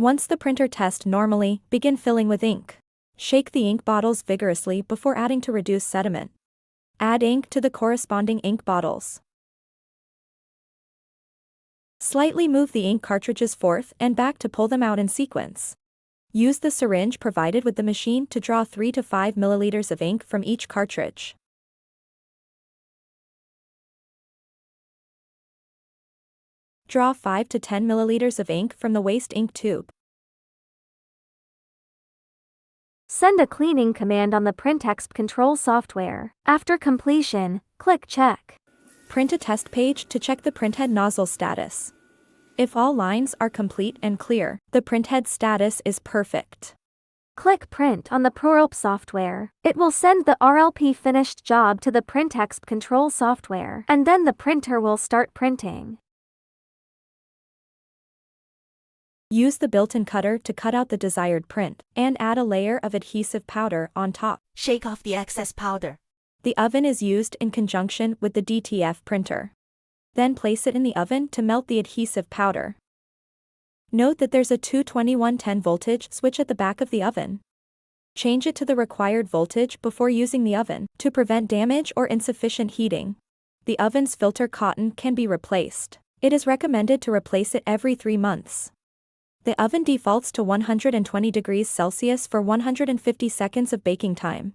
Once the printer tests normally, begin filling with ink. Shake the ink bottles vigorously before adding to reduce sediment. Add ink to the corresponding ink bottles. Slightly move the ink cartridges forth and back to pull them out in sequence. Use the syringe provided with the machine to draw 3 to 5 milliliters of ink from each cartridge. Draw 5 to 10 milliliters of ink from the waste ink tube. Send a cleaning command on the PrintExp control software. After completion, click Check. Print a test page to check the printhead nozzle status. If all lines are complete and clear, the printhead status is perfect. Click Print on the Procolored software. It will send the RLP finished job to the PrintExp control software, and then the printer will start printing. Use the built-in cutter to cut out the desired print, and add a layer of adhesive powder on top. Shake off the excess powder. The oven is used in conjunction with the DTF printer. Then place it in the oven to melt the adhesive powder. Note that there's a 22110 voltage switch at the back of the oven. Change it to the required voltage before using the oven, to prevent damage or insufficient heating. The oven's filter cotton can be replaced. It is recommended to replace it every 3 months. The oven defaults to 120 degrees Celsius for 150 seconds of baking time.